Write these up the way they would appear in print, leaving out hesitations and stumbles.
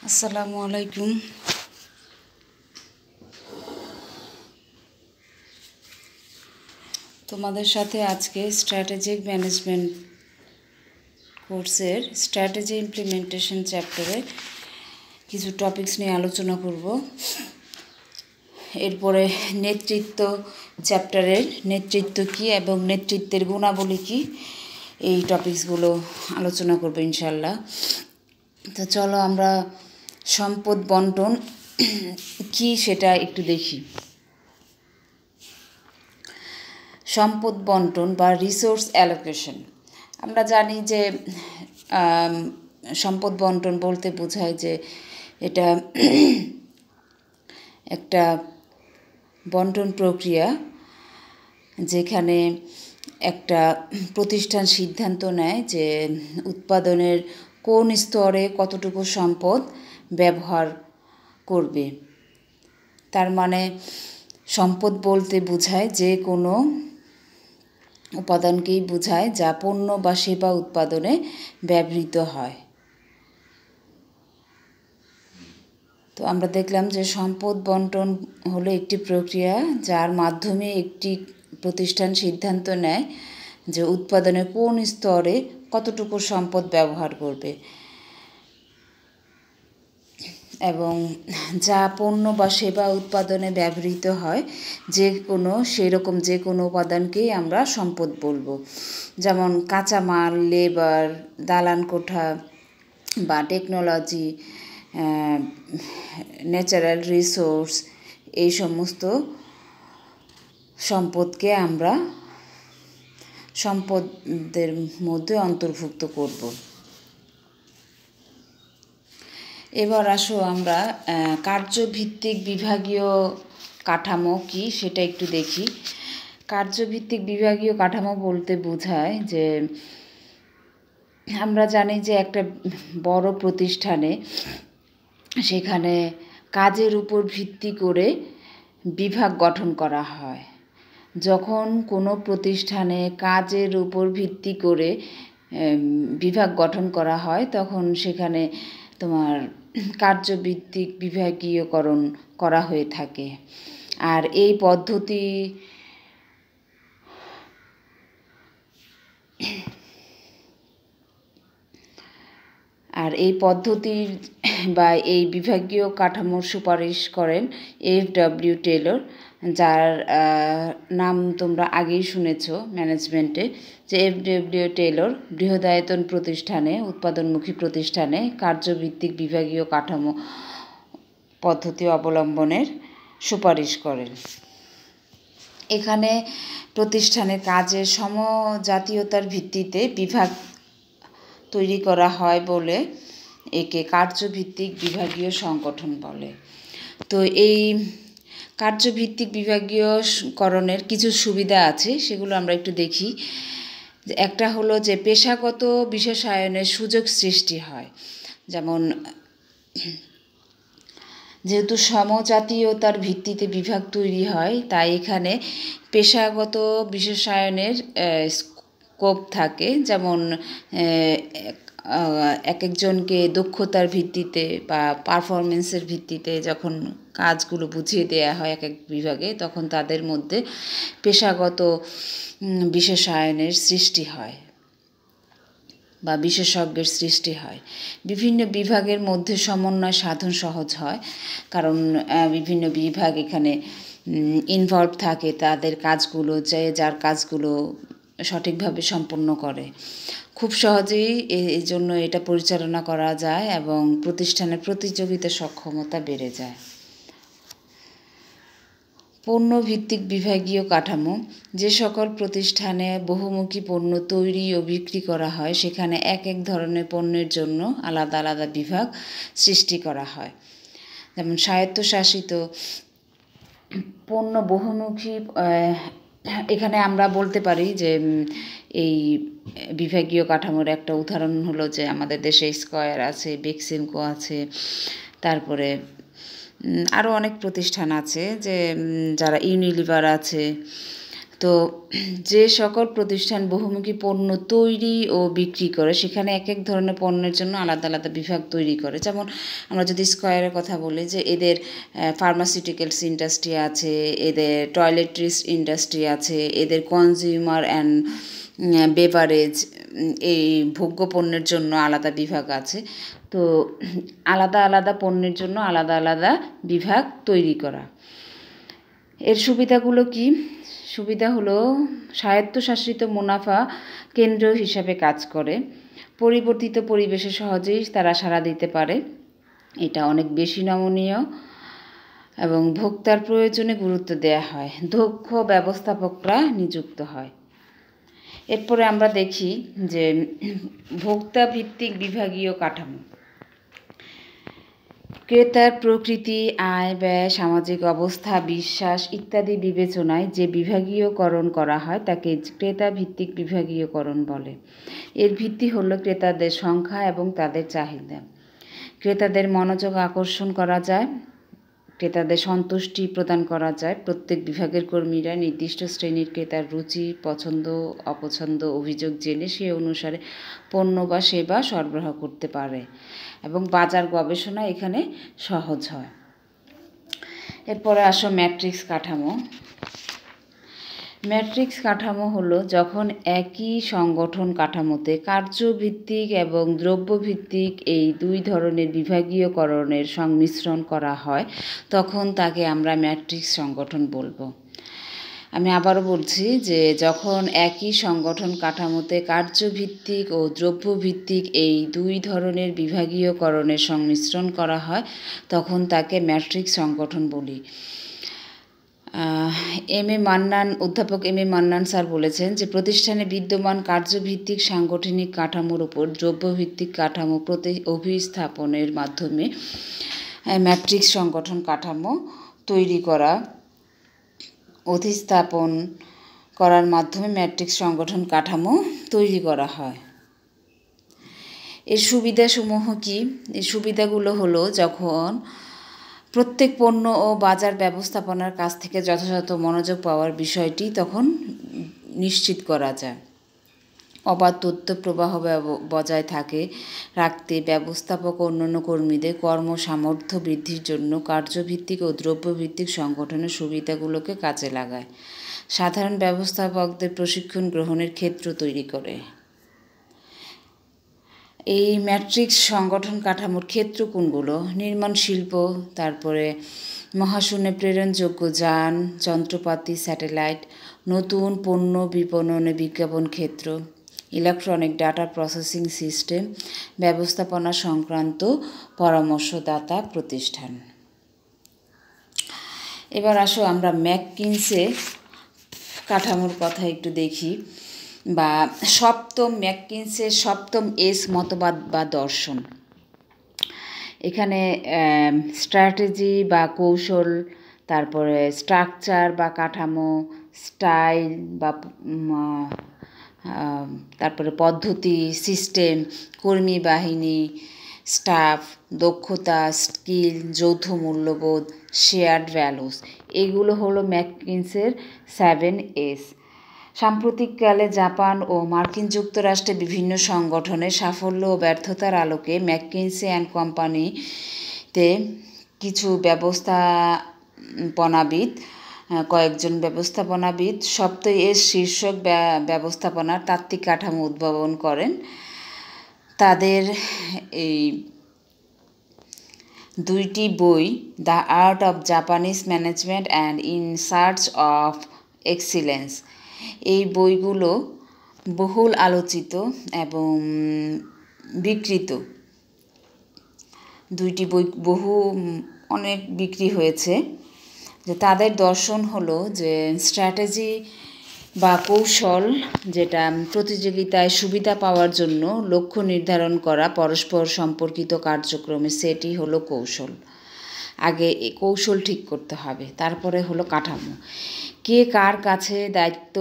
আসসালামু আলাইকুম। তোমাদের সাথে আজকে স্ট্র্যাটেজিক ম্যানেজমেন্ট কোর্সের স্ট্র্যাটেজি ইমপ্লিমেন্টেশন চ্যাপ্টারে কিছু টপিকস নিয়ে আলোচনা করব। এরপরে নেতৃত্ব চ্যাপ্টারের নেতৃত্ব কী এবং নেতৃত্বের গুণাবলী কী, এই টপিকসগুলো আলোচনা করব ইনশাল্লাহ। তো চলো আমরা সম্পদ বন্টন কী সেটা একটু দেখি। সম্পদ বন্টন বা রিসোর্স অ্যালোকেশন, আমরা জানি যে সম্পদ বন্টন বলতে বোঝায় যে এটা একটা বন্টন প্রক্রিয়া যেখানে একটা প্রতিষ্ঠান সিদ্ধান্ত নেয় যে উৎপাদনের কোন স্তরে কতটুকু সম্পদ ব্যবহার করবে। তার মানে সম্পদ বলতে বোঝায় যে কোনো উপাদানকেই বোঝায় যা পণ্য বা সেবা উৎপাদনে ব্যবহৃত হয়। তো আমরা দেখলাম যে সম্পদ বন্টন হলো একটি প্রক্রিয়া যার মাধ্যমে একটি প্রতিষ্ঠান সিদ্ধান্ত নেয় যে উৎপাদনের কোন স্তরে কতটুকু সম্পদ ব্যবহার করবে এবং যা পণ্য বা সেবা উৎপাদনে ব্যবহৃত হয় সেরকম যে কোনো উপাদানকেই আমরা সম্পদ বলবো। যেমন কাঁচামাল, লেবার, দালান কোঠা বা টেকনোলজি, ন্যাচারাল রিসোর্স, এই সমস্ত সম্পদকে আমরা সম্পদের মধ্যে অন্তর্ভুক্ত করব। এবার আসো আমরা কার্যভিত্তিক বিভাগীয় কাঠামো কি সেটা একটু দেখি। কার্যভিত্তিক বিভাগীয় কাঠামো বলতে বোঝায় যে আমরা জানি যে একটা বড় প্রতিষ্ঠানে সেখানে কাজের উপর ভিত্তি করে বিভাগ গঠন করা হয়। যখন কোনো প্রতিষ্ঠানে কাজের উপর ভিত্তি করে বিভাগ গঠন করা হয় তখন সেখানে তোমার কার্যভিত্তিক বিভাগীয়করণ করা হয়ে থাকে। আর এই পদ্ধতির বা এই বিভাগীয় কাঠামোর সুপারিশ করেন এফ.ডব্লিউ. টেলর, যার নাম তোমরা আগেই শুনেছ ম্যানেজমেন্টে, যে এফ.ডব্লিউ. টেলর বৃহদায়তন প্রতিষ্ঠানে, উৎপাদনমুখী প্রতিষ্ঠানে কার্যভিত্তিক বিভাগীয় কাঠামো পদ্ধতি অবলম্বনের সুপারিশ করেন। এখানে প্রতিষ্ঠানের কাজের সমজাতীয়তার ভিত্তিতে বিভাগ তৈরি করা হয় বলে একে কার্যভিত্তিক বিভাগীয় সংগঠন বলে। তো এই কার্যভিত্তিক বিভাগীয়করণের কিছু সুবিধা আছে, সেগুলো আমরা একটু দেখি। একটা হলো যে পেশাগত বিশেষায়নের সুযোগ সৃষ্টি হয়। যেমন যেহেতু সমজাতীয়তার ভিত্তিতে বিভাগ তৈরি হয় তাই এখানে পেশাগত বিশেষায়নের স্কোপ থাকে। যেমন এক একজনকে দক্ষতার ভিত্তিতে বা পারফরমেন্সের ভিত্তিতে যখন কাজগুলো বুঝিয়ে দেওয়া হয় এক এক বিভাগে, তখন তাদের মধ্যে পেশাগত বিশেষায়নের সৃষ্টি হয় বা বিশেষজ্ঞের সৃষ্টি হয়। বিভিন্ন বিভাগের মধ্যে সমন্বয় সাধন সহজ হয়, কারণ বিভিন্ন বিভাগ এখানে ইনভলভ থাকে। তাদের কাজগুলো যার কাজগুলো সঠিকভাবে সম্পন্ন করে খুব সহজেই এই জন্য এটা পরিচালনা করা যায় এবং প্রতিষ্ঠানের প্রতিযোগিতা সক্ষমতা বেড়ে যায়। পণ্যভিত্তিক বিভাগীয় কাঠামো, যে সকল প্রতিষ্ঠানে বহুমুখী পণ্য তৈরি ও বিক্রি করা হয় সেখানে এক এক ধরনের পণ্যের জন্য আলাদা আলাদা বিভাগ সৃষ্টি করা হয়। যেমন স্বায়ত্তশাসিত পণ্য বহুমুখী, এখানে আমরা বলতে পারি যে এই বিভাগীয় কাঠামোর একটা উদাহরণ হলো যে আমাদের দেশে স্কয়ার আছে, বেক্সিমকো আছে, তারপরে আরও অনেক প্রতিষ্ঠান আছে যে যারা ইউনিলিভার আছে। তো যে সকল প্রতিষ্ঠান বহুমুখী পণ্য তৈরি ও বিক্রি করে সেখানে এক এক ধরনের পণ্যের জন্য আলাদা আলাদা বিভাগ তৈরি করে। যেমন আমরা যদি স্কয়ারের কথা বলি, যে এদের ফার্মাসিউটিক্যালস ইন্ডাস্ট্রি আছে, এদের টয়লেট্রিস ইন্ডাস্ট্রি আছে, এদের কনজিউমার অ্যান্ড বেভারেজ এই ভোগ্য পণ্যের জন্য আলাদা বিভাগ আছে। তো আলাদা আলাদা পণ্যের জন্য আলাদা আলাদা বিভাগ তৈরি করা। এর সুবিধাগুলো কি? সুবিধা হলো স্বায়ত্তশাসিত মুনাফা কেন্দ্র হিসাবে কাজ করে, পরিবর্তিত পরিবেশে সহজেই তারা সাড়া দিতে পারে, এটা অনেক বেশি নমনীয় এবং ভোক্তার প্রয়োজনে গুরুত্ব দেওয়া হয়, দক্ষ ব্যবস্থাপকরা নিযুক্ত হয়। এরপরে আমরা দেখি যে ভোক্তা ভিত্তিক বিভাগীয় কাঠামো। ক্রেতার প্রকৃতি, আয়, ব্যয়, সামাজিক অবস্থা, বিশ্বাস ইত্যাদি বিবেচনায় যে বিভাগীয়করণ করা হয় তাকে ক্রেতা ভিত্তিক বিভাগীয়করণ বলে। এর ভিত্তি হলো ক্রেতাদের সংখ্যা এবং তাদের চাহিদা। ক্রেতাদের মনোযোগ আকর্ষণ করা যায়, ক্রেতাদের সন্তুষ্টি প্রদান করা যায়। প্রত্যেক বিভাগের কর্মীরা নির্দিষ্ট শ্রেণীর ক্রেতার রুচি, পছন্দ, অপছন্দ, অভিযোগ জেনে সে অনুসারে পণ্য বা সেবা সরবরাহ করতে পারে এবং বাজার গবেষণা এখানে সহজ হয়। এরপরে আসো ম্যাট্রিক্স কাঠামো। ম্যাট্রিক্স কাঠামো হলো যখন একই সংগঠন কাঠামোতে কার্যভিত্তিক এবং দ্রব্যভিত্তিক এই দুই ধরনের বিভাগীয়করণের সংমিশ্রণ করা হয়, তখন তাকে আমরা ম্যাট্রিক্স সংগঠন বলবো। আমি আবারও বলছি যে যখন একই সংগঠন কাঠামোতে কার্যভিত্তিক ও দ্রব্যভিত্তিক এই দুই ধরনের বিভাগীয়করণের সংমিশ্রণ করা হয়, তখন তাকে ম্যাট্রিক্স সংগঠন বলি। অধ্যাপক এম এ মান্নান স্যার বলেছেন যে প্রতিষ্ঠানে বিদ্যমান কার্যভিত্তিক সাংগঠনিক কাঠামোর উপর দ্রব্যভিত্তিক কাঠামো অভিস্থাপনের মাধ্যমে ম্যাট্রিক্স সংগঠন কাঠামো তৈরি করা, অধিস্থাপন করার মাধ্যমে ম্যাট্রিক্স সংগঠন কাঠামো তৈরি করা হয়। এর সুবিধাসমূহ কি? এই সুবিধাগুলো হলো যখন প্রত্যেক পণ্য ও বাজার ব্যবস্থাপনার কাছ থেকে যথাযথ মনোযোগ পাওয়ার বিষয়টি তখন নিশ্চিত করা যায়। অবাধ তথ্য প্রবাহ বজায় রাখতে ব্যবস্থাপক ও অন্যান্য কর্মীদের কর্মসামর্থ্য বৃদ্ধির জন্য কার্যভিত্তিক ও দ্রব্যভিত্তিক সংগঠনের সুবিধাগুলোকে কাজে লাগায়। সাধারণ ব্যবস্থাপকদের প্রশিক্ষণ গ্রহণের ক্ষেত্র তৈরি করে। এই ম্যাট্রিক্স সংগঠন কাঠামোর ক্ষেত্র কোনগুলো? নির্মাণ শিল্প, তারপরে মহাশূন্যে প্রেরণযোগ্য যান, যন্ত্রপাতি, স্যাটেলাইট, নতুন পণ্য বিপণনে বিজ্ঞাপন ক্ষেত্র, ইলেকট্রনিক ডাটা প্রসেসিং সিস্টেম, ব্যবস্থাপনা সংক্রান্ত পরামর্শদাতা প্রতিষ্ঠান। এবার আসো আমরা ম্যাককিনসে কাঠামোর কথা একটু দেখি, বা ম্যাককিনসের সপ্তম এস মতবাদ বা দর্শন। এখানে স্ট্র্যাটেজি বা কৌশল, তারপরে স্ট্রাকচার বা কাঠামো, স্টাইল বা তারপরে পদ্ধতি, সিস্টেম, কর্মী বাহিনী, স্টাফ, দক্ষতা, স্কিল, যৌথ মূল্যবোধ, শেয়ার্ড ভ্যালুস, এগুলো হলো ম্যাককিনসের 7S। সাম্প্রতিককালে জাপান ও মার্কিন যুক্তরাষ্ট্রে বিভিন্ন সংগঠনের সাফল্য ও ব্যর্থতার আলোকে ম্যাককিনসে অ্যান্ড কোম্পানিতে কিছু কয়েকজন ব্যবস্থাপনাবিদ 7S শীর্ষক ব্যবস্থাপনার তাত্ত্বিক কাঠামো উদ্ভাবন করেন। তাদের এই দুইটি বই, the art of Japanese management and in search of excellence, এই বইগুলো বহুল আলোচিত এবং বিক্রিত। দুইটি বই অনেক বিক্রি হয়েছে। যে তাদের দর্শন হলো যে স্ট্র্যাটেজি বা কৌশল, যেটা প্রতিযোগিতায় সুবিধা পাওয়ার জন্য লক্ষ্য নির্ধারণ করা পরস্পর সম্পর্কিত কার্যক্রমের সেটই হলো কৌশল। আগে কৌশল ঠিক করতে হবে, তারপরে হলো কাঠামো। কে কার কাছে দায়িত্ব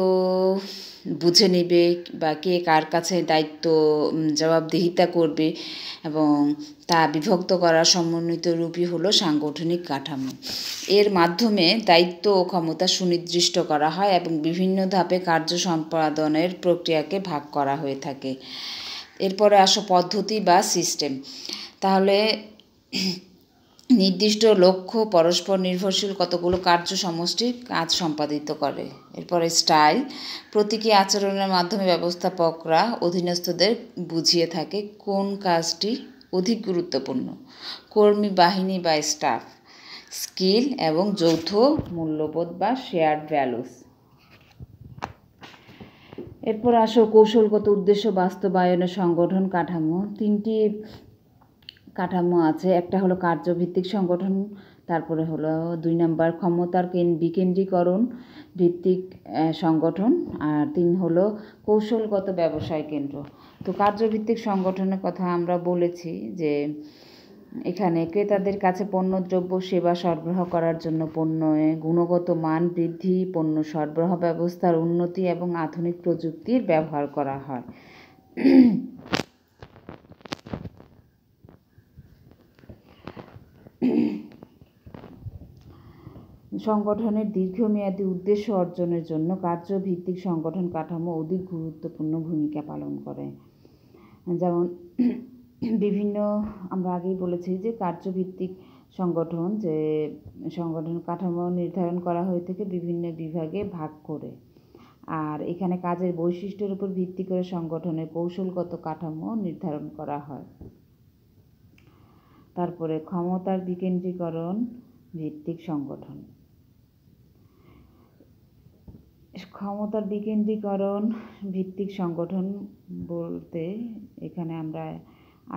বুঝে নেবে বা কে কার কাছে দায়িত্ব জবাবদিহিতা করবে এবং তা বিভক্ত করার সমন্বিত রূপই হলো সাংগঠনিক কাঠামো। এর মাধ্যমে দায়িত্ব ও ক্ষমতা সুনির্দিষ্ট করা হয় এবং বিভিন্ন ধাপে কার্য সম্পাদনের প্রক্রিয়াকে ভাগ করা হয়ে থাকে। এরপরে আসো পদ্ধতি বা সিস্টেম। তাহলে নির্দিষ্ট লক্ষ্য পরস্পর নির্ভরশীল কতগুলো কার্য সমষ্টি কাজ সম্পাদিত করে। এরপরে স্টাইল, প্রতীকী আচরণের মাধ্যমে ব্যবস্থাপকরা অধীনস্থদের বুঝিয়ে থাকে কোন কাজটি অধিক গুরুত্বপূর্ণ। কর্মী বাহিনী বা স্টাফ। স্কিল এবং যৌথ মূল্যবোধ বা শেয়ার্ড ভ্যালুস। এরপর আসো কৌশলগত উদ্দেশ্য বাস্তবায়নের সংগঠন কাঠামো। তিনটি কাঠামো আছে। একটা হলো কার্যভিত্তিক সংগঠন, তারপরে হলো 2 নাম্বার ক্ষমতার বিকেন্দ্রীকরণ ভিত্তিক সংগঠন, আর 3 হলো কৌশলগত ব্যবসায় কেন্দ্র। তো কার্যভিত্তিক সংগঠনের কথা আমরা বলেছি যে এখানে ক্রেতাদের কাছে পণ্যদ্রব্য সেবা সরবরাহ করার জন্য পণ্যে গুণগত মান বৃদ্ধি, পণ্য সরবরাহ ব্যবস্থার উন্নতি এবং আধুনিক প্রযুক্তির ব্যবহার করা হয়। সংগঠনের দীর্ঘমেয়াদী উদ্দেশ্য অর্জনের জন্য কার্যভিত্তিক সংগঠন কাঠামো অধিক গুরুত্বপূর্ণ ভূমিকা পালন করে। যেমন বিভিন্ন, আমরা আগেই বলেছি যে কার্যভিত্তিক সংগঠন, যে সংগঠন কাঠামো নির্ধারণ করা হয়ে থাকে বিভিন্ন বিভাগে ভাগ করে, আর এখানে কাজের বৈশিষ্ট্যের উপর ভিত্তি করে সংগঠনের কৌশলগত কাঠামো নির্ধারণ করা হয়। তারপরে ক্ষমতার বিকেন্দ্রীকরণ ভিত্তিক সংগঠন। ক্ষমতার বিকেন্দ্রীকরণ ভিত্তিক সংগঠন বলতে এখানে আমরা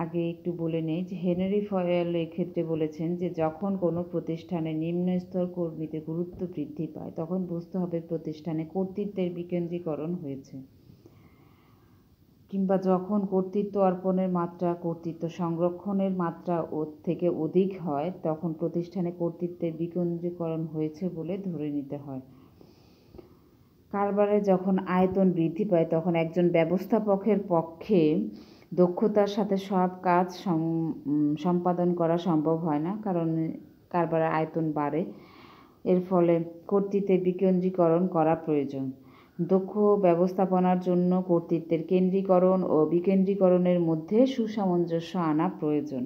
আগে একটু বলে নেই যে হেনরি ফয়েল এক্ষেত্রে বলেছেন যে যখন কোনো প্রতিষ্ঠানে নিম্নস্তর কর্মীদের গুরুত্ব বৃদ্ধি পায় তখন বুঝতে হবে প্রতিষ্ঠানে কর্তৃত্বের বিকেন্দ্রীকরণ হয়েছে, কিংবা যখন কর্তৃত্ব অর্পণের মাত্রা কর্তৃত্ব সংরক্ষণের মাত্রা থেকে অধিক হয় তখন প্রতিষ্ঠানে কর্তৃত্বের বিকেন্দ্রীকরণ হয়েছে বলে ধরে নিতে হয়। কারবারে যখন আয়তন বৃদ্ধি পায় তখন একজন ব্যবস্থাপকের পক্ষে দক্ষতার সাথে সব কাজ সম্পাদন করা সম্ভব হয় না, কারণ কারবারের আয়তন বাড়ে। এর ফলে কর্তৃত্বের বিকেন্দ্রীকরণ করা প্রয়োজন। দক্ষ ব্যবস্থাপনার জন্য কর্তৃত্বের কেন্দ্রীকরণ ও বিকেন্দ্রীকরণের মধ্যে সুসামঞ্জস্য আনা প্রয়োজন।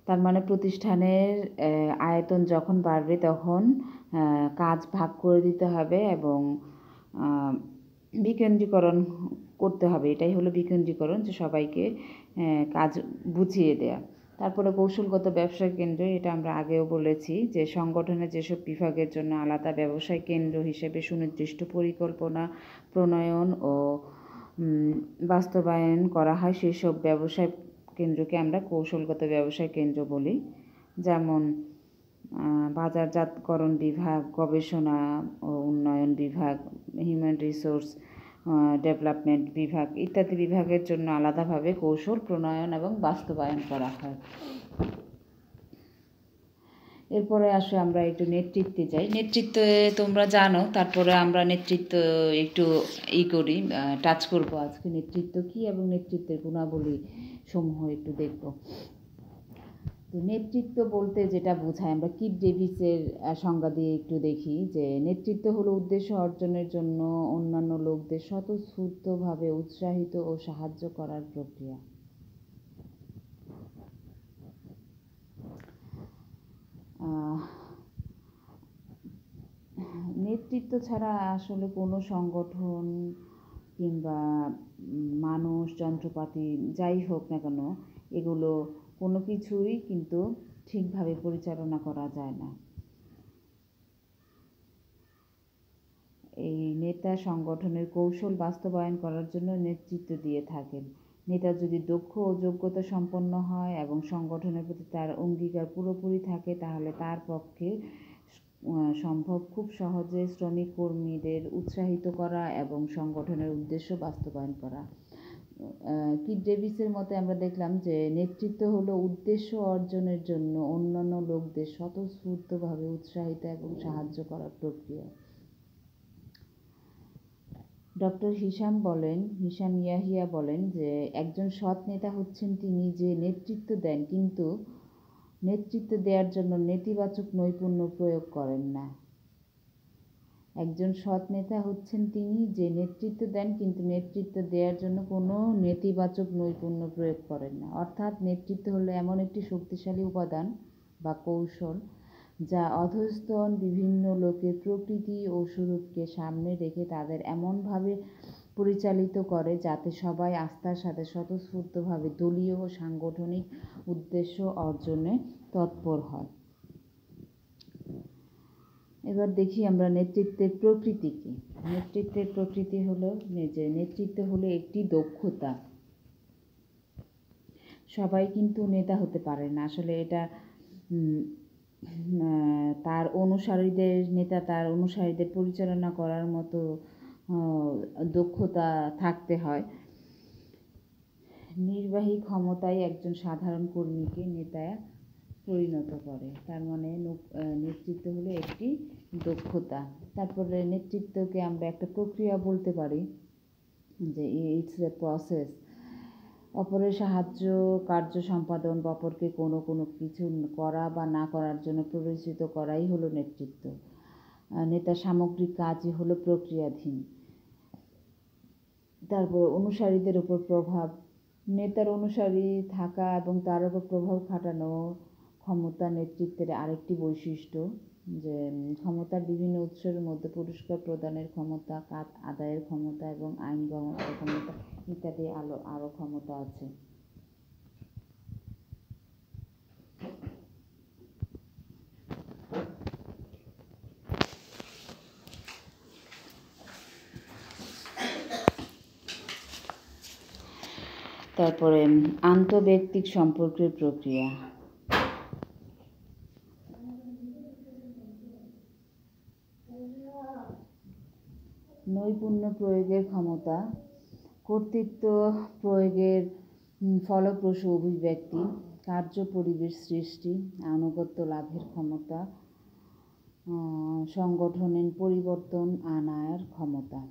তার মানে প্রতিষ্ঠানের আয়তন যখন বাড়বে তখন কাজ ভাগ করে দিতে হবে এবং বিকেন্দ্রীকরণ করতে হবে। এটাই হলো বিকেন্দ্রীকরণ, যে সবাইকে কাজ বুঝিয়ে দেয়া। তারপরে কৌশলগত ব্যবসায় কেন্দ্র, এটা আমরা আগেও বলেছি যে সংগঠনের যেসব বিভাগের জন্য আলাদা ব্যবসায় কেন্দ্র হিসেবে সুনির্দিষ্ট পরিকল্পনা প্রণয়ন ও বাস্তবায়ন করা হয় সেসব ব্যবসায় কেন্দ্রকে আমরা কৌশলগত ব্যবসায় কেন্দ্র বলি। যেমন বাজারজাতকরণ বিভাগ, গবেষণা ও উন্নয়ন বিভাগ, হিউম্যান রিসোর্স ডেভেলপমেন্ট বিভাগ ইত্যাদি বিভাগের জন্য আলাদাভাবে কৌশল প্রণয়ন এবং বাস্তবায়ন করা হয়। এরপরে আসে আমরা একটু নেতৃত্বে যাই। নেতৃত্বে তোমরা জানো, তারপরে আমরা নেতৃত্ব একটু করি, টাচ করব আজকে নেতৃত্ব কী এবং নেতৃত্বের গুণাবলী সমূহ একটু দেখব। তো নেতৃত্ব বলতে যেটা বোঝায় আমরা কিপ ডেভিসের সংজ্ঞা দিয়ে একটু দেখি, যে নেতৃত্ব হলো উদ্দেশ্য অর্জনের জন্য অন্যান্য লোকদের স্বতঃস্ফূর্তভাবে উৎসাহিত ও সাহায্য করার প্রক্রিয়া। নেতৃত্ব ছাড়া আসলে কোনো সংগঠন কিংবা মানুষ, যন্ত্রপাতি যাই হোক না কেন, এগুলো কোনো কিছুই কিন্তু ঠিকভাবে পরিচালনা করা যায় না। এই নেতা সংগঠনের কৌশল বাস্তবায়ন করার জন্য নেতৃত্ব দিয়ে থাকেন। নেতা যদি দক্ষ ও যোগ্যতা সম্পন্ন হয় এবং সংগঠনের প্রতি তার অঙ্গীকার পুরোপুরি থাকে তাহলে তার পক্ষে সম্ভব খুব সহজে শ্রমিক কর্মীদের উৎসাহিত করা এবং সংগঠনের উদ্দেশ্য বাস্তবায়ন করা। কিট ডেভিসের মতে আমরা দেখলাম যে নেতৃত্ব হলো উদ্দেশ্য অর্জনের জন্য অন্যান্য লোকদের স্বতঃস্ফূর্তভাবে উৎসাহিত এবং সাহায্য করার প্রক্রিয়া। ডক্টর হিশাম ইয়াহিয়া বলেন যে একজন সৎ নেতা হচ্ছেন তিনি যে নেতৃত্ব দেন কিন্তু নেতৃত্ব দেওয়ার জন্য নেতিবাচক নৈপুণ্য প্রয়োগ করেন না। একজন সৎ নেতা হচ্ছেন তিনি যে নেতৃত্ব দেন কিন্তু নেতৃত্ব দেওয়ার জন্য কোনো নেতিবাচক নৈপুণ্য প্রয়োগ করেন না। অর্থাৎ নেতৃত্ব হলো এমন একটি শক্তিশালী উপাদান বা কৌশল যা অধস্তন বিভিন্ন লোকের প্রকৃতি ও স্বরূপকে সামনে রেখে তাদের এমনভাবে পরিচালিত করে যাতে সবাই আস্থার সাথে স্বতঃস্ফূর্তভাবে দলীয় ও সাংগঠনিক উদ্দেশ্য অর্জনে তৎপর হয়। এবার দেখি আমরা নেতৃত্বের প্রকৃতি কী। নেতৃত্বের প্রকৃতি হলো যে নেতৃত্ব হলো একটি দক্ষতা। সবাই কিন্তু নেতা হতে পারে না, আসলে এটা তার অনুসারীদের পরিচালনা করার মতো দক্ষতা থাকতে হয়। নির্বাহী ক্ষমতাই একজন সাধারণ কর্মীকে নেতায় পরিণত করে। তার মানে নেতৃত্ব হলো একটি দক্ষতা। তারপরে নেতৃত্বকে আমরা একটা প্রক্রিয়া বলতে পারি যে ইটস এ প্রসেস। অপরের সাহায্য কার্য সম্পাদন বা অপরকে কোনো কিছু করা বা না করার জন্য প্ররোচিত করাই হলো নেতৃত্ব। নেতার সামগ্রিক কাজই হলো প্রক্রিয়াধীন। তারপর অনুসারীদের উপর প্রভাব। নেতার অনুসারী থাকা এবং তার উপর প্রভাব খাটানো ক্ষমতা নেতৃত্বের আরেকটি বৈশিষ্ট্য। যে ক্ষমতার বিভিন্ন উৎসের মধ্যে পুরস্কার প্রদানের ক্ষমতা, কাজ আদায়ের ক্ষমতা এবং আইন ব্যবস্থার ক্ষমতা ইত্যাদি আরও ক্ষমতা আছে। তারপরে আন্তঃব্যক্তিক সম্পর্কের প্রক্রিয়া। নৈপুণ্য প্রয়োগের ক্ষমতা, কর্তৃত্ব প্রয়োগের ফলপ্রসূ অভিব্যক্তি, কার্য পরিবেশ সৃষ্টি, আনুগত্য লাভের ক্ষমতা, সংগঠনের পরিবর্তন আনার ক্ষমতা।